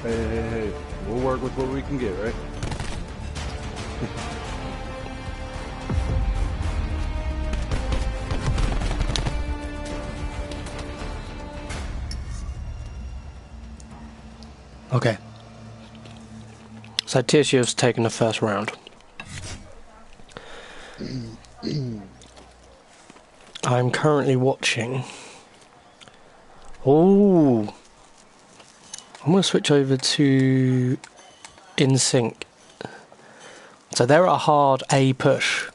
Hey. We'll work with what we can get, right? Okay. So TSU has taken the first round. I'm currently watching. Oh, I'm going to switch over to InSync. So they're at a hard A push.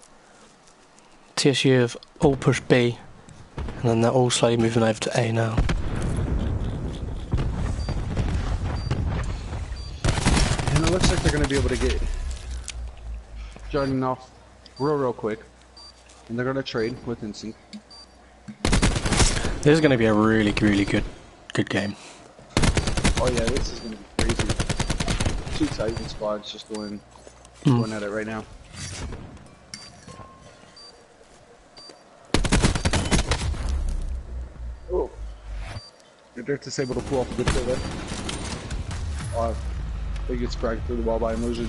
TSU have all pushed B, and then they're all slowly moving over to A now. And it looks like they're going to be able to get Jordan off real quick. And they're going to trade with InSync. This is going to be a really good game. Oh yeah, this is going to be crazy. 2 Titan squads just going at it right now. Oh. They're just able to pull off a good kill there. Oh, they get spragged through the wall by Immersion.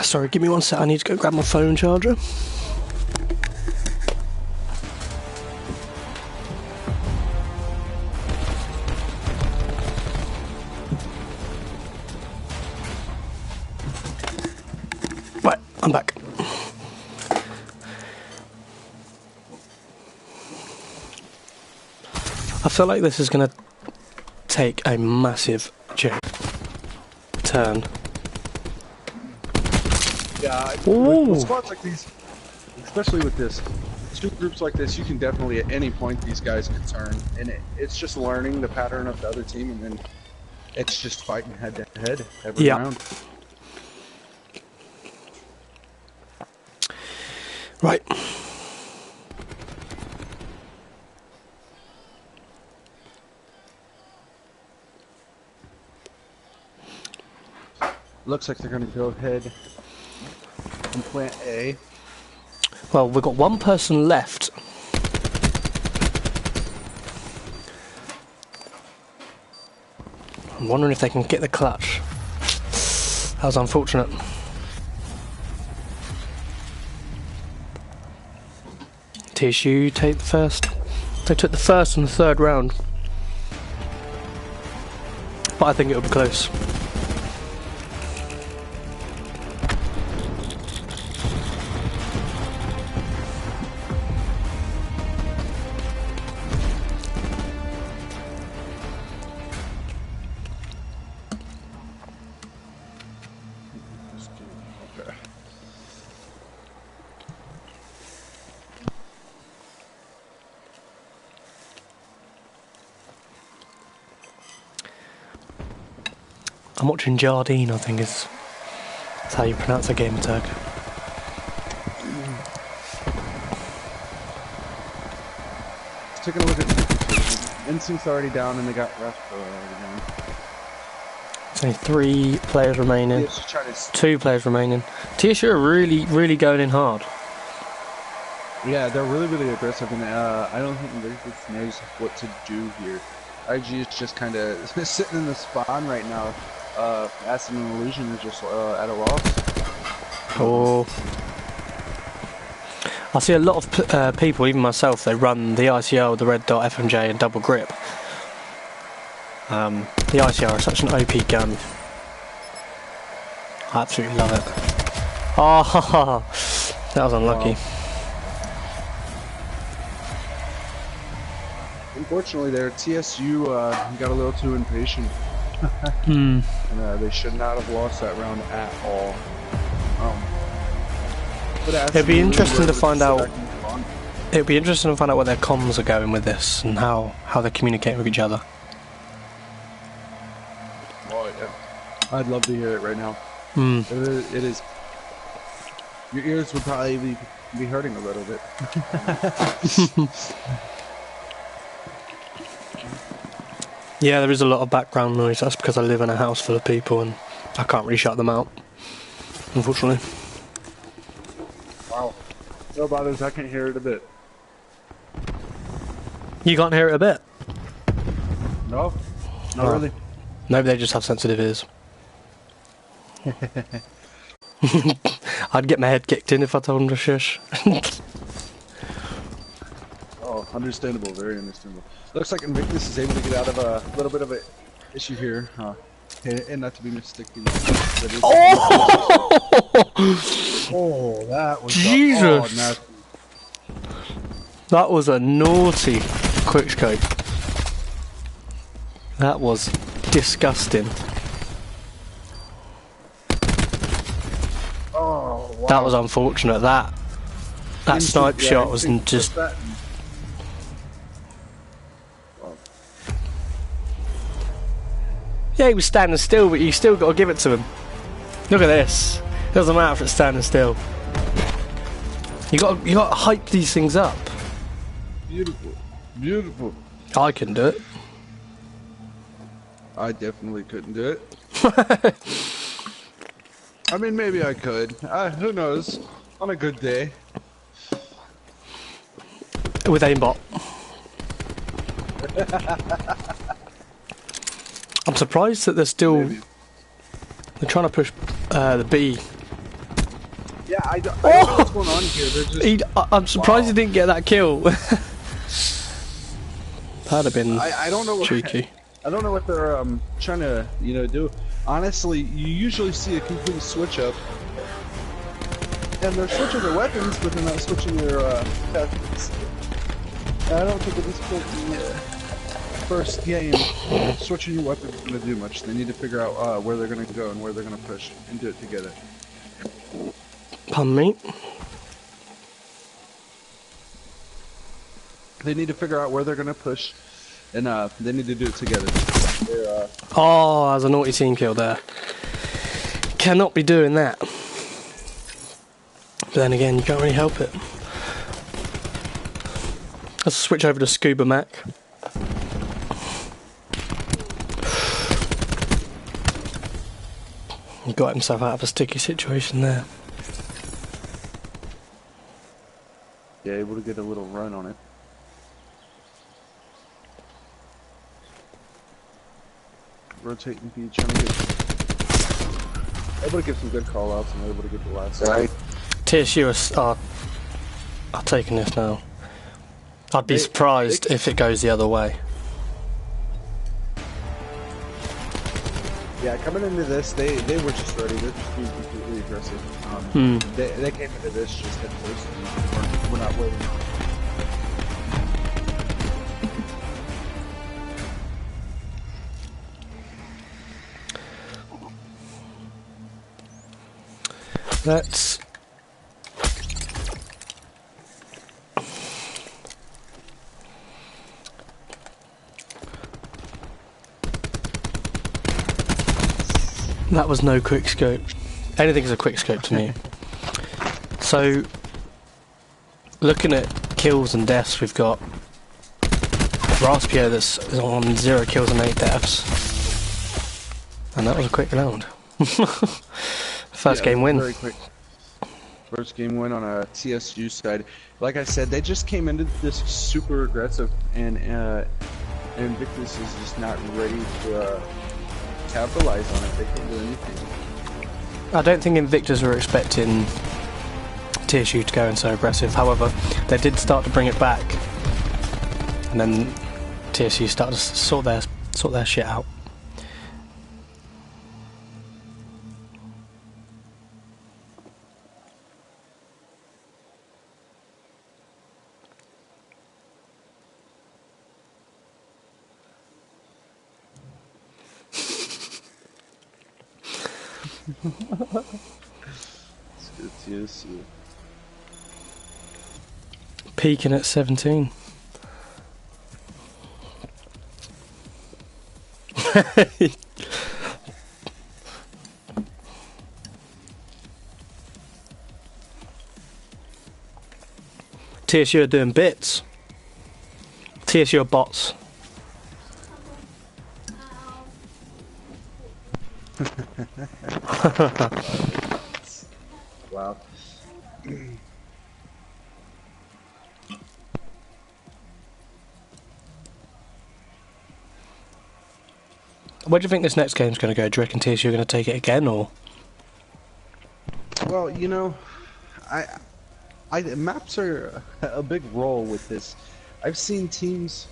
Sorry, give me one sec. I need to go grab my phone charger. Right, I'm back. I feel like this is going to take a massive turn. Yeah, with squads like these, especially with this, 2 groups like this, you can definitely at any point these guys can turn, and it's just learning the pattern of the other team, and then it's just fighting head to head every round. Right. Looks like they're going to go ahead and plant A. Well, we've got one person left. I'm wondering if they can get the clutch. That was unfortunate. TSU take the first. They took the first and the third round. But I think it'll be close. I'm watching Jardine, I think that's how you pronounce a gamer tag. Taking a look at InSync's already down and they got Raspo already down. There's only 3 players remaining. 2 players remaining. TSU are really going in hard. Yeah, they're really aggressive, and I don't think Invictus knows what to do here. IG is just kind of sitting in the spawn right now. Acid and Illusion is just at a loss. Oh. I see a lot of people, even myself, they run the ICL, the red dot, FMJ and double grip. The ICR is such an OP gun. I absolutely love it. Oh, that was unlucky. Wow. Unfortunately, their TSU got a little too impatient. And they should not have lost that round at all. It'd be interesting to find out. It'd be interesting to find out where their comms are going with this and how they're communicating with each other. Oh yeah, I'd love to hear it right now. It is. Your ears would probably be hurting a little bit. Yeah, there is a lot of background noise. That's because I live in a house full of people and I can't really shut them out, unfortunately. Wow. No bothers, I can hear it a bit. You can't hear it a bit? No, not really. Maybe they just have sensitive ears. I'd get my head kicked in if I told them to shush. Oh, understandable, very understandable. Looks like Invictus is able to get out of a little bit of an issue here, and not to be mistaken. Oh, that was Jesus! That was a naughty quickscope. That was disgusting. Oh, wow. That was unfortunate. That snipe shot was just. Yeah, he was standing still, but you still got to give it to him. Look at this. Doesn't matter if it's standing still. You got to hype these things up. Beautiful, beautiful. I can do it. I definitely couldn't do it. I mean, maybe I could. Who knows? On a good day. With aimbot. I'm surprised that they're still... Maybe. They're trying to push the B. Yeah, I don't know what's going on here. They're just... I'm surprised he didn't get that kill. That'd have been I don't know cheeky. I don't know what they're trying to do. Honestly, you usually see a complete switch up, and they're switching their weapons, but they're not switching their tactics. I don't think at this point in the first game, switching your weapons is going to do much. They need to figure out where they're going to go and where they're going to push, and do it together. Pardon me? They need to figure out where they're going to push, and they need to do it together. Oh, that was a naughty team kill there. Cannot be doing that. But then again, you can't really help it. Let's switch over to Scuba Mac. He got himself out of a sticky situation there. Yeah, able to get a little run on it. Rotating B, trying to get... Able to get some good call-outs and able to get the last... Right. TSU are taking this now. I'd be surprised if it goes the other way. Yeah, coming into this, they were just ready. They're just being completely aggressive. They came into this just head first, and we're not waiting. Let's... That was no quick scope. Anything's a quick scope to me. So, looking at kills and deaths, we've got Raspio that's on 0 kills and 8 deaths. And that was a quick round. First game win. Very quick. First game win on a TSU side. Like I said, they just came into this super aggressive, and Invictus is just not ready to capitalize on it. They can't do anything. I don't think Invictus were expecting TSU to go in so aggressive. However, they did start to bring it back, and then TSU started to sort their shit out. It's good TSU. Peaking at 17. TSU are doing bits. TSU are bots. Wow. Where do you think this next game's going to go? Do you reckon TSU are going to take it again, or? Well, you know, maps are a big role with this. I've seen teams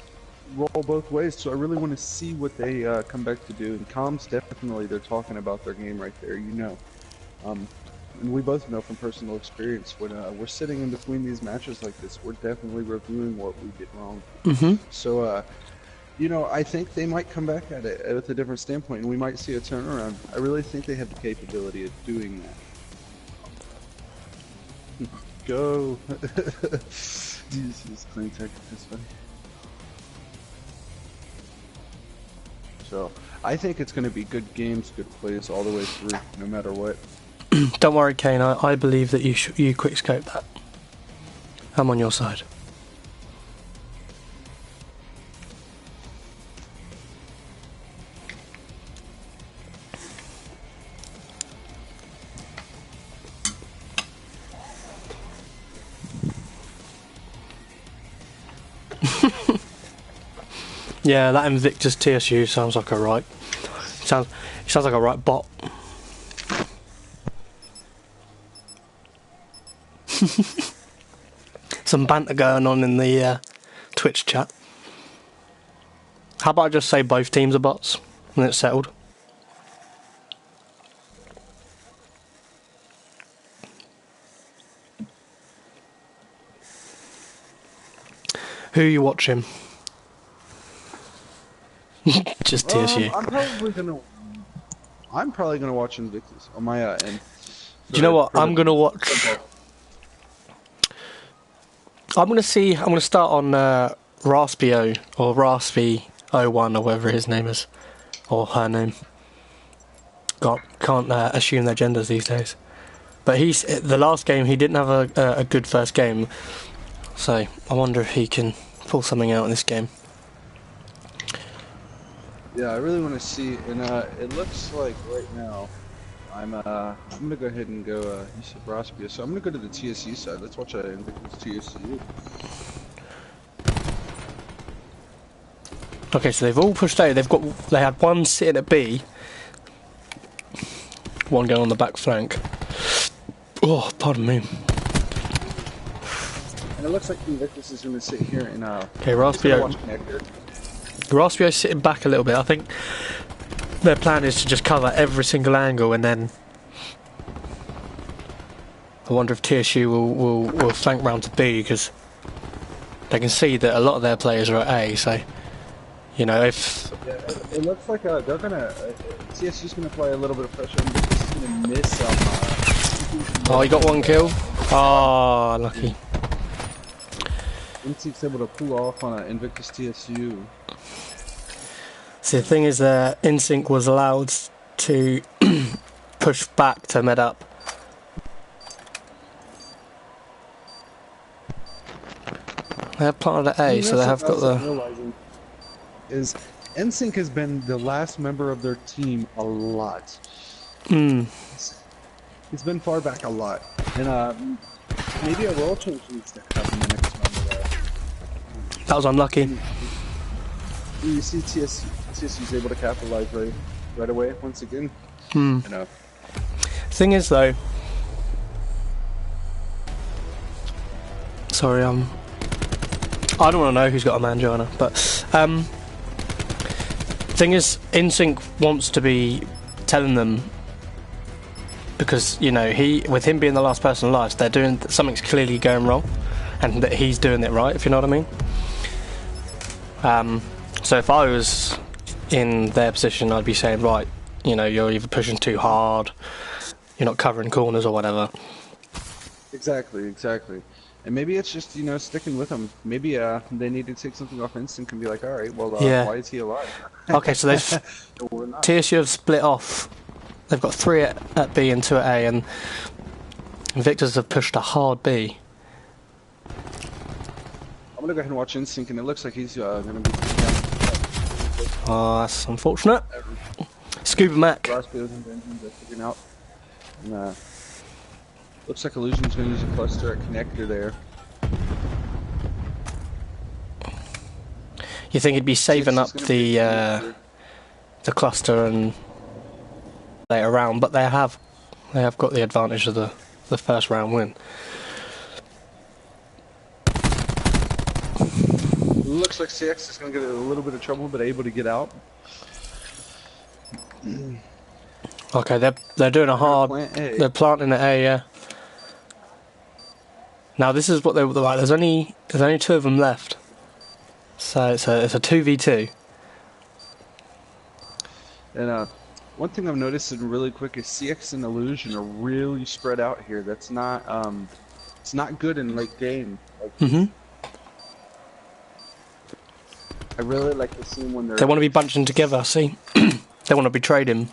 roll both ways, so I really want to see what they come back to do. And comms, definitely, they're talking about their game right there, you know. And we both know from personal experience, when we're sitting in between these matches like this, we're definitely reviewing what we did wrong. So, you know, I think they might come back at it with a different standpoint, and we might see a turnaround. I really think they have the capability of doing that. Go! Jesus, clean tech, that's funny. So, I think it's going to be good games, good plays all the way through, no matter what. Don't worry, Kane, I believe that you quickscope that. I'm on your side. Yeah, that Invictus TSU sounds like a right. Sounds like a right bot. Some banter going on in the Twitch chat. How about I just say both teams are bots and it's settled? Who are you watching? Just TSU. I'm probably gonna watch Invictus on my end. Do you know what? I'm gonna watch. I'm gonna start on Raspio or Raspy01 or whatever his name is, or her name. Can't assume their genders these days. But the last game he didn't have a good first game, so I wonder if he can pull something out in this game. Yeah, I really want to see, and it looks like right now, I'm gonna go ahead and go. You said Raspia, so I'm gonna go to the TSU side. Let's watch Invictus TSU. Okay, so they've all pushed A. They had one sitting at B, one going on the back flank. Oh, pardon me. And it looks like Invictus is gonna sit here and okay, Raspio's sitting back a little bit. I think their plan is to just cover every single angle, and then I wonder if TSU will flank round to B, because they can see that a lot of their players are at A. So, you know, if it looks like they're gonna TSU's gonna apply a little bit of pressure, and Invictus is gonna miss. Oh, he got one kill. Oh, lucky. Insync's able to pull off on an Invictus TSU. See, the thing is that Insync was allowed to push back to med up. They have planted at A, so they have got the... Is NSYNC has been the last member of their team a lot. He's been far back a lot. And maybe a role change needs to happen the next round. That was unlucky. You see TSU's able to capitalize right away once again. Thing is though, sorry, I don't want to know who's got a mangina, but thing is, InSync wants to be telling them, because you know with him being the last person alive, they're doing something's clearly going wrong, and that he's doing it right. If you know what I mean. So if I was in their position, I'd be saying, right, you know, you're either pushing too hard, you're not covering corners or whatever. Exactly. And maybe it's just, you know, sticking with them. Maybe they need to take something off Instinct and be like, all right, well, why is he alive? Okay, so TSU have split off. They've got 3 at B and 2 at A, and Invictus have pushed a hard B. I'm gonna go ahead and watch Instinct, and it looks like he's gonna be. Oh, that's unfortunate. Scuba Mac. Figuring out. And, looks like Illusion's gonna use a cluster at connector there. You think he'd be saving up the the cluster and later round, but they have got the advantage of the first round win. Looks like CX is going to get a little bit of trouble, but able to get out. Okay, they're doing a hard. They're planting at A, yeah. Now this is what they were like. There's only two of them left, so it's a 2v2. And one thing I've noticed really quick is CX and Illusion are really spread out here. That's not it's not good in late game. Like, I really like to see them when they want to be bunching together. See, they want to be trading.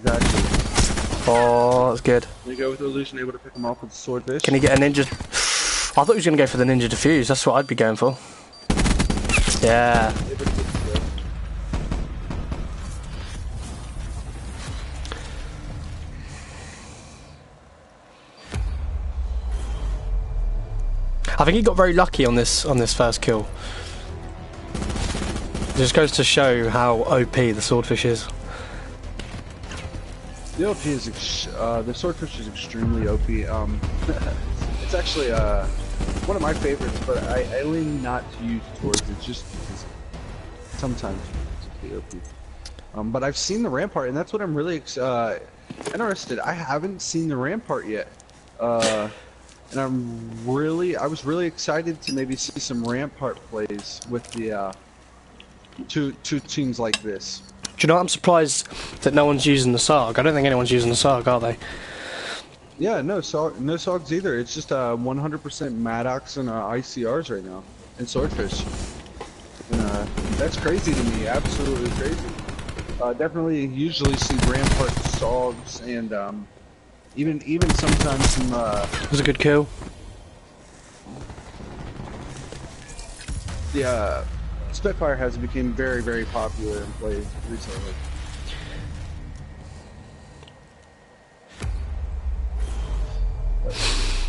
Exactly. Oh, that's good. They go with Illusion, able to pick him off with the swordfish. Can he get a ninja? I thought he was going to go for the ninja defuse. That's what I'd be going for. Yeah. I think he got very lucky on this first kill. It just goes to show how OP the swordfish is. The OP is the swordfish is extremely OP. It's actually one of my favorites, but I lean not to use towards it just because sometimes it's OP. But I've seen the Rampart, and that's what I'm really interested. I haven't seen the Rampart yet, and I was really excited to maybe see some Rampart plays with the two teams like this. Do you know what? I'm surprised that no one's using the SARG. I don't think anyone's using the SARG, are they? Yeah, no SOGs either. It's just 100% Maddox and ICRs right now, and Swordfish. And that's crazy to me, absolutely crazy. Definitely usually see Rampart SOGs and even sometimes some... It was a good kill. The Spitfire has become very, very popular in play recently.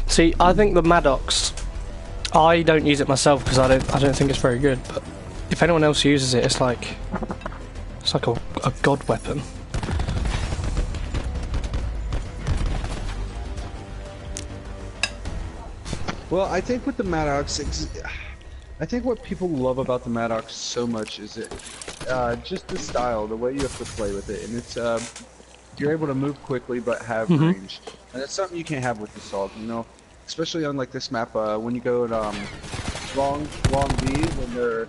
See, I think the Maddox, I don't use it myself because I don't think it's very good. But if anyone else uses it, it's like a god weapon. Well, I think with the Maddox, I think what people love about the Maddox so much is it just the style, the way you have to play with it, and it's you're able to move quickly but have range, and that's something you can't have with the SOG, you know, especially on like this map when you go at long B when they're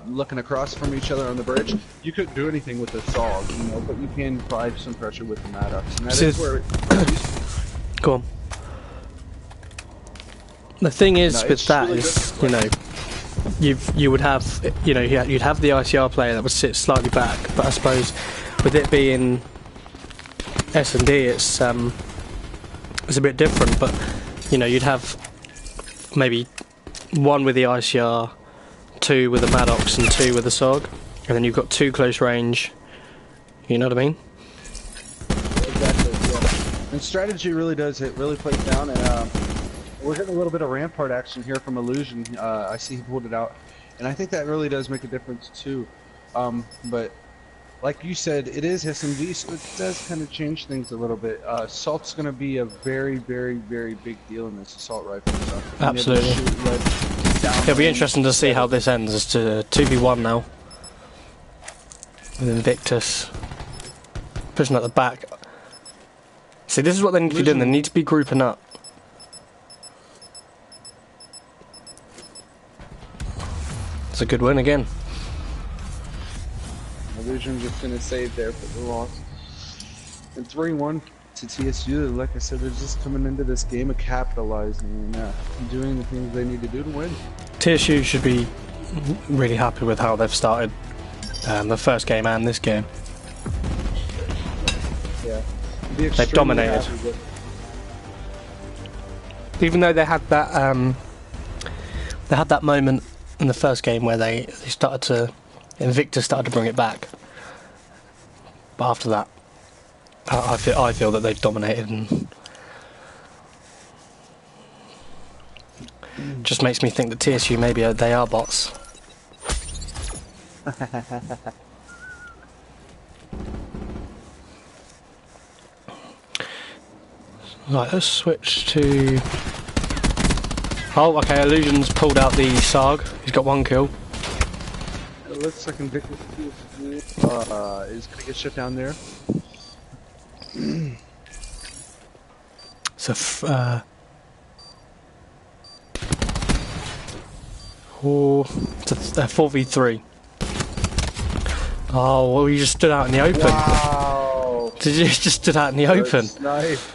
looking across from each other on the bridge. You couldn't do anything with the SOG, you know, but you can apply some pressure with the Maddox, and that is where it Go on. The thing is with that really is, you know, you would have, you know, you'd have the ICR player that would sit slightly back, but I suppose with it being SnD, it's a bit different. But you know, you'd have maybe one with the ICR, two with the Maddox, and two with the SOG, and then you've got two close range. You know what I mean? Exactly. Yeah. And strategy really does. It really plays down and. We're getting a little bit of Rampart action here from Illusion. I see he pulled it out, and I think that really does make a difference too. But like you said, it is SnD, so it does kind of change things a little bit. Assault's going to be a very, very, very big deal in this assault rifle. So absolutely. It'll be interesting to see how this ends. It's to 2v1 now with Invictus pushing at the back. See, this is what they need to be doing. They need to be grouping up. It's a good win again. Illusion just gonna save there for the loss. And 3-1 to TSU. Like I said, they're just coming into this game of capitalizing and doing the things they need to do to win. TSU should be really happy with how they've started the first game and this game. Yeah, they've dominated. Even though they had that moment in the first game where they started to, Invictus started to bring it back, but after that, I feel that they've dominated, and just makes me think that TSU maybe they are bots. Right, let's switch to... Oh, okay, Illusion's pulled out the SARG. He's got 1 kill. It looks like Invictus is going to get shut down there. So, it's a 4v3. Oh, well, you just stood out in the open. Wow! Did you just stood out in the open? Nice.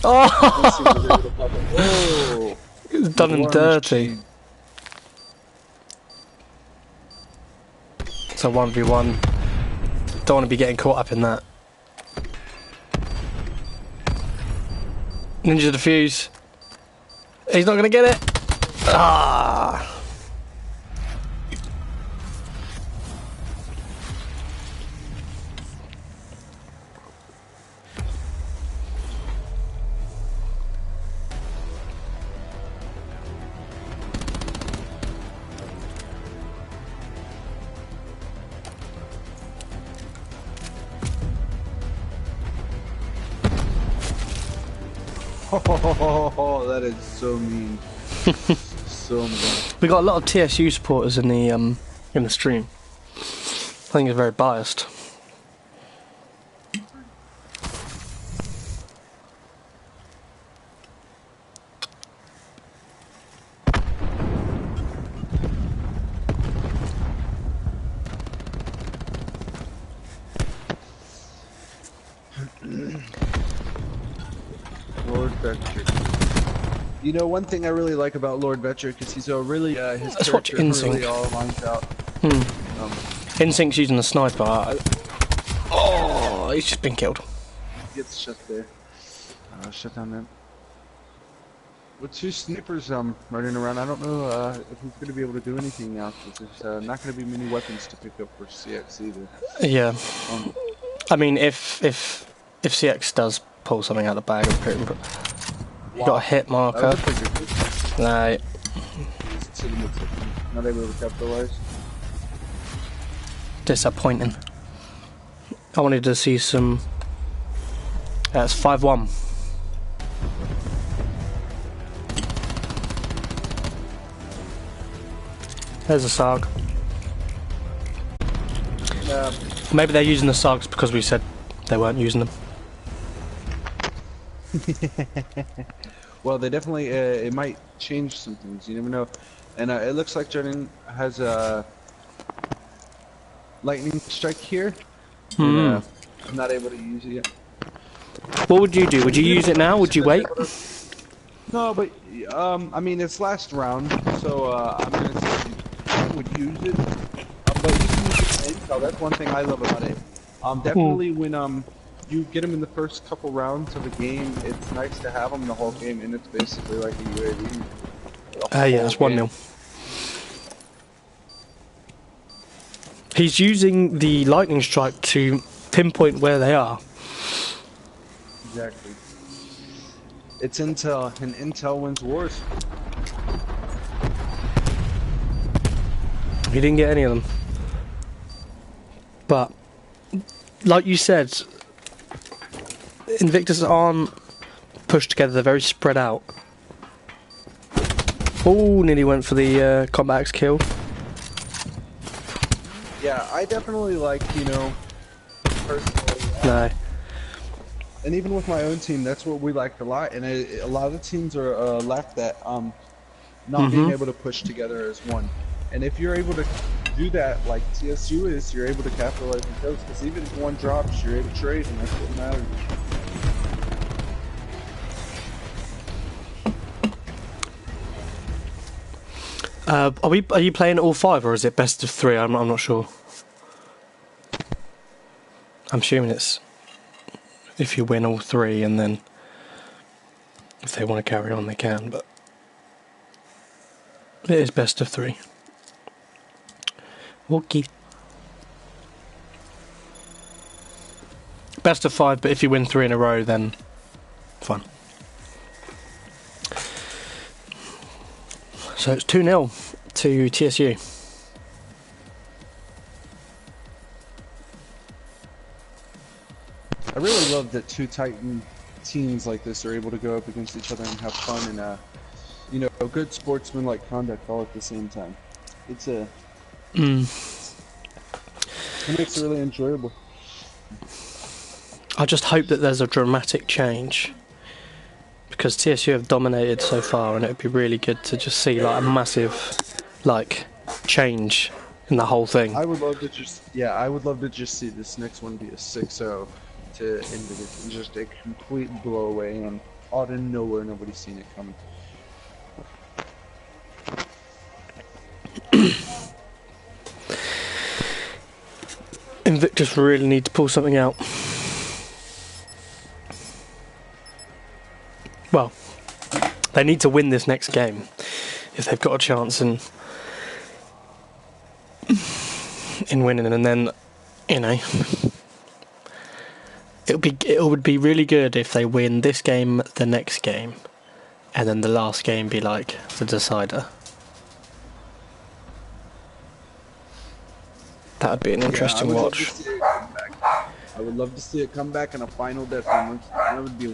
Oh! Done him dirty. So 1v1. Don't want to be getting caught up in that. Ninja defuse. He's not going to get it. Ah! Oh, that is so mean. So mean. We got a lot of TSU supporters in the stream. I think it's very biased. Lord Vetric. You know, one thing I really like about Lord Vetric is he's a really his Let's watch character really all lines out. Insync's using the sniper. Oh, he's just been killed. Gets shut there. Shut down there. With 2 snipers running around, I don't know if he's going to be able to do anything now, because there's not going to be many weapons to pick up for CX either. Yeah. I mean, if CX does pull something out of the bag, I'm pretty... You got a hit marker. No. Not able to capitalize. Disappointing. I wanted to see some... It's 5-1. There's a SARG. Maybe they're using the SARGs because we said they weren't using them. Well, they definitely, it might change some things, you never know. And it looks like Jordan has a lightning strike here. And, I'm not able to use it yet. What would you do? Would you use it now? Would you wait? No, but, I mean, it's last round, so, I'm gonna say I would use it. But you can use it in intel, that's one thing I love about it. Definitely when, you get them in the first couple rounds of a game, it's nice to have them the whole game, and it's basically like a UAV. Yeah, it's 1-0. He's using the lightning strike to pinpoint where they are. Exactly. It's intel, and intel wins wars. He didn't get any of them. But, like you said, Invictus aren't pushed together, they're very spread out. Oh, nearly went for the Combat Axe kill. Yeah, I definitely like, you know, personally. No. And even with my own team, that's what we liked a lot. And a lot of the teams are lack that, not being able to push together as one. And if you're able to do that, like TSU is, you're able to capitalize on those. Because even if one drops, you're able to trade, and that's what matters. Are you playing all 5, or is it best of 3? I'm not sure. I'm assuming it's if you win all 3, and then if they want to carry on, they can. But it is best of 3. Okay. Best of 5, but if you win 3 in a row, then fine. So it's 2-0 to TSU. I really love that two Titan teams like this are able to go up against each other and have fun and you know, good sportsman-like conduct all at the same time. It's it makes it really enjoyable. I just hope that there's a dramatic change, because TSU have dominated so far, and it would be really good to just see like a massive like change in the whole thing. I would love to just see this next one be a 6-0 to Invictus, and just a complete blowaway, and out of nowhere, nobody's seen it coming. Invictus really need to pull something out. Well, they need to win this next game if they've got a chance in winning, and then, you know, it would be really good if they win this game, the next game, and then the last game be like the decider. That would be an interesting watch. I would love to see it come back in a final death moment. That would be a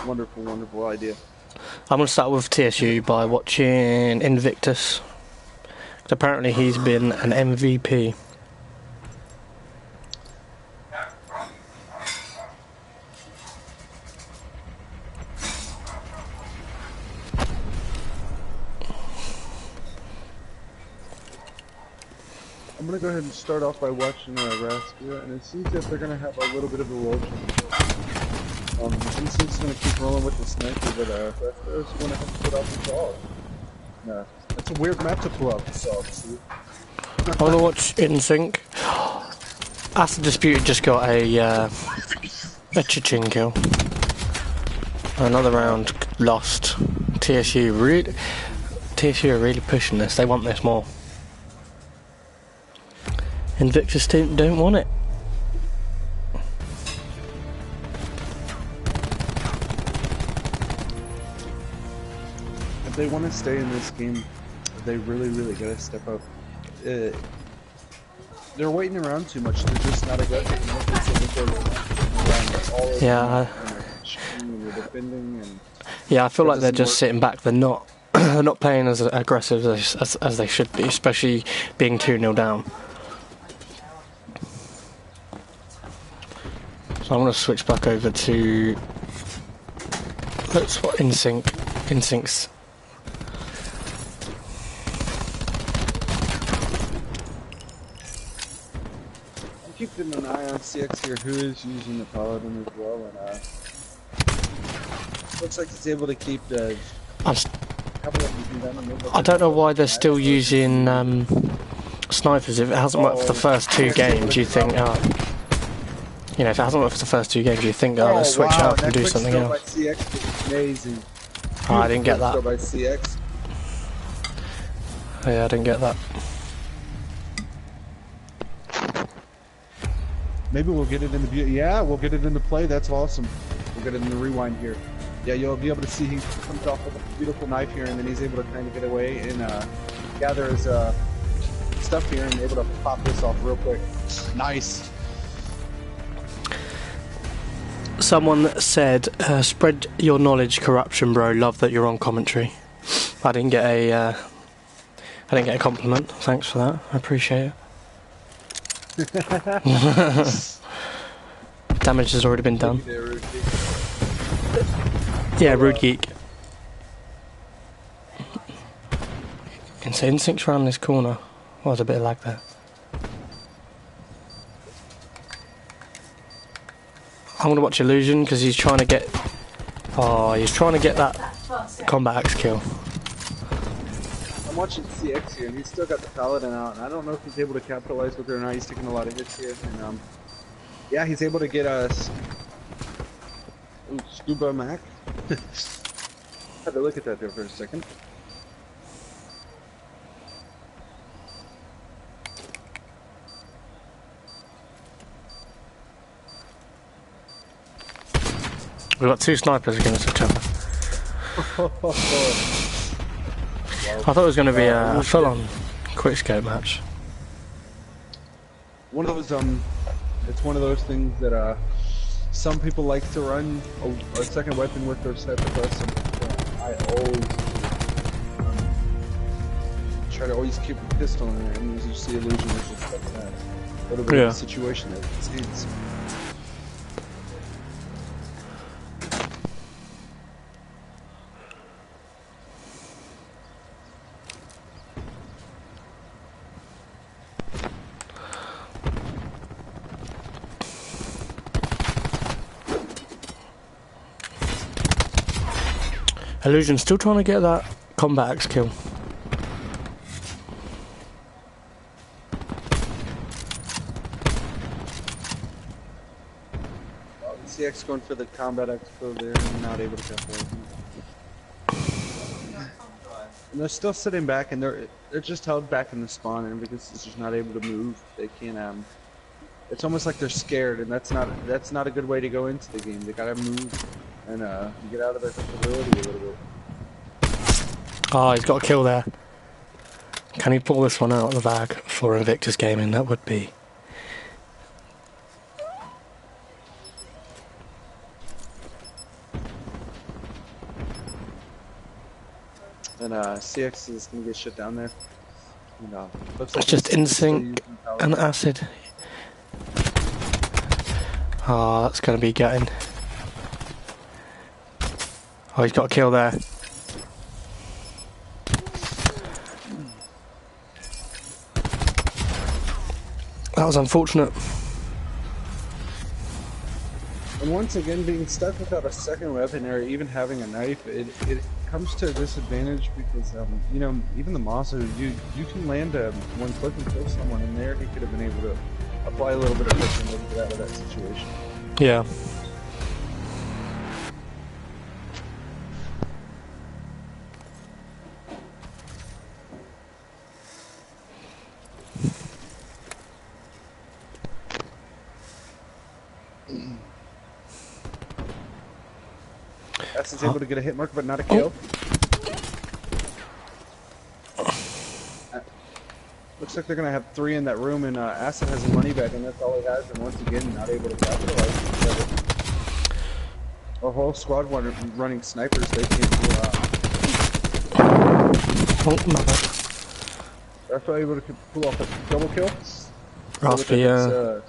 wonderful idea. I'm going to start with TSU by watching Invictus. Apparently he's been an MVP. I'm going to go ahead and start off by watching Raskia, and it seems that they're going to have a little bit of a role change. Instinkt's going to keep rolling with the sniper, but Rasquia's going to have to put out the dog. No, that's a weird map to pull out the dog, see? I want to watch InSync. After Disputed just got a Chichin kill. Another round lost. TSU are really pushing this. They want this more. Invictus team don't want it. If they want to stay in this game, they really gotta step up. They're waiting around too much. They're just not aggressive enough. Yeah. Yeah, I feel like they're just sitting back. They're not they're not playing as aggressive as they should be, especially being 2-0 down. So I'm going to switch back over to InSync's. I'm keeping an eye on CX here, who is using the Paladin as well, and looks like he's able to keep the. I don't know why they're still using snipers. If it hasn't worked for the first two games, you think, you know, if it hasn't worked for the first two games, you think, let's switch out and do something else. CX amazing. Oh, I didn't get that. By CX. Yeah, I didn't get that. Maybe we'll get it in the we'll get it in the play. That's awesome. We'll get it in the rewind here. Yeah, you'll be able to see he comes off with a beautiful knife here, and then he's able to kind of get away and gather his stuff here and able to pop this off real quick. Nice. Someone said, "Spread your knowledge, corruption, bro. Love that you're on commentary." I didn't get a compliment. Thanks for that. I appreciate it. Damage has already been done. Yeah, Rude Geek. Instinct's around this corner. Oh, there's a bit of lag there. I'm gonna watch Illusion because he's trying to get. Oh, he's trying to get that combat axe kill. I'm watching CX here, and he's still got the Paladin out, and I don't know if he's able to capitalize with it or not. He's taking a lot of hits here, and yeah, he's able to get us. Scuba Mac. Had to look at that there for a second. We've got two snipers against each other. I thought it was going to be a full-on quickscope match. One of those, it's one of those things that some people like to run a second weapon with their sniper plus. Some people don't. I always try to always keep a pistol in there, and as you see, Illusion is just like that. A little bit of a situation that it seems. Illusion still trying to get that combat axe kill. CX going for the combat expo there and not able to capitalize. And they're still sitting back, and they're just held back in the spawn, and because it's just not able to move, they can't. It's almost like they're scared, and that's not a good way to go into the game. They gotta move and get out of their comfortability a little bit. Oh, he's got a kill there. Can he pull this one out of the bag for Invictus Gaming? That would be. And CX is gonna get shut down there. And, looks like it's just InSync and Acid. Oh, that's gonna be gutting. Oh, he's got a kill there. That was unfortunate. And once again, being stuck without a second weapon or even having a knife, it comes to a disadvantage because, you know, even the Maso, you can land one click and kill someone, and there he could have been able to apply a little bit of pressure and maybe get out of that situation. Yeah. Acid's able to get a hit mark, but not a kill. Looks like they're going to have 3 in that room, and Acid has a money back, and that's all he has, and once again, not able to capitalize. A whole squad running snipers, they can't pull out. Oh, no. They're probably able to pull off a double kill. Raspy, yeah.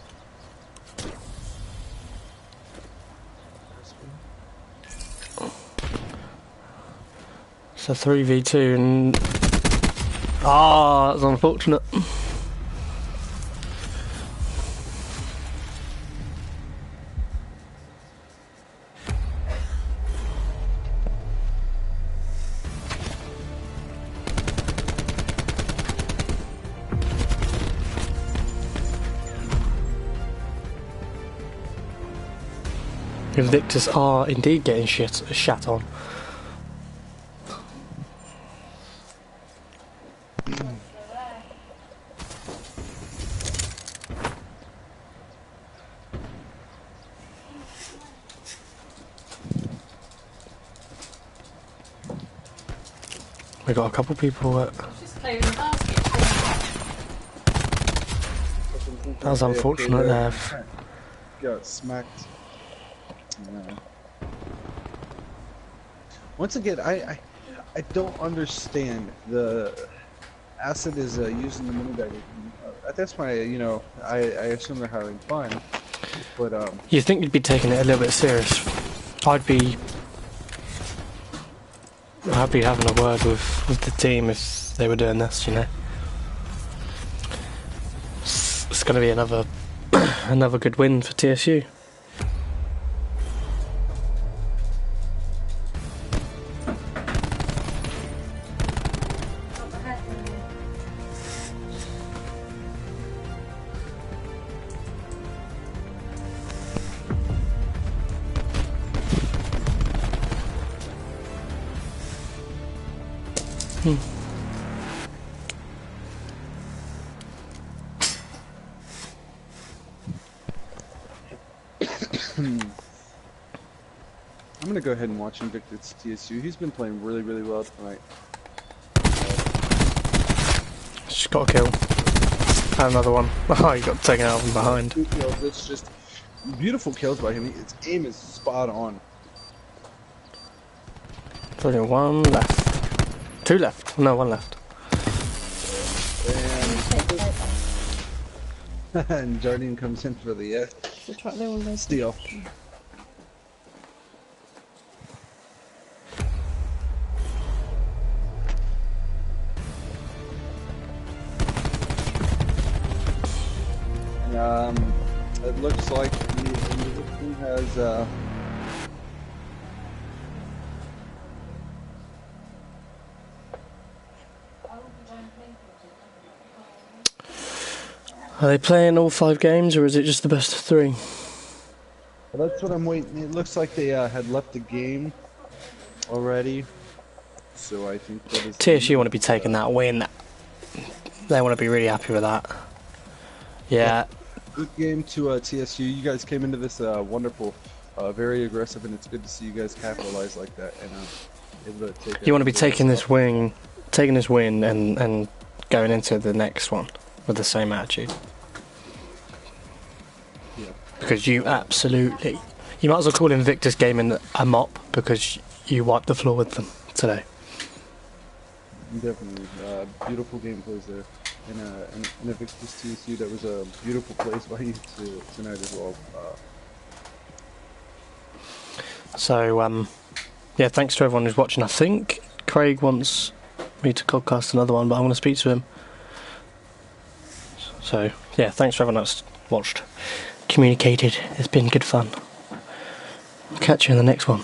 It's a 3v2 and... Ah, that's unfortunate. Invictus are indeed getting shat on. We got a couple people at... That was unfortunate there. Got smacked. Yeah. Once again, I don't understand. The Acid is using the money bag. At this point, you know, I assume they're having fun. But you think you'd be taking it a little bit serious? I'd be having a word with the team if they were doing this, you know. It's going to be another another good win for TSU. I'm gonna go ahead and watch Invictus TSU. He's been playing really, really well tonight. Just got a kill. And another one. Oh, you got taken out from behind. 2 kills. It's just beautiful kills by him. His aim is spot on. There's only one left. Two left. No, one left. And Jardine comes in for the steal. It looks like the team has Are they playing all 5 games, or is it just the best of 3? well, that's what I'm waiting. It looks like they had left the game already, so I think that is TSU want to be taking that win. They want to be really happy with that. Yeah. Good game to TSU. You guys came into this wonderful, very aggressive, and it's good to see you guys capitalize like that and able to take. You want to be taking this win, and going into the next one with the same attitude. Yeah. Because you absolutely, you might as well call Invictus gaming a mop because you wiped the floor with them today. Definitely, beautiful gameplays there. And Invictus TSU, that was a beautiful place by you tonight as well. So, yeah, thanks to everyone who's watching. I think Craig wants me to podcast another one, but I want to speak to him. So, yeah, thanks for everyone that's watched, communicated. It's been good fun. Catch you in the next one.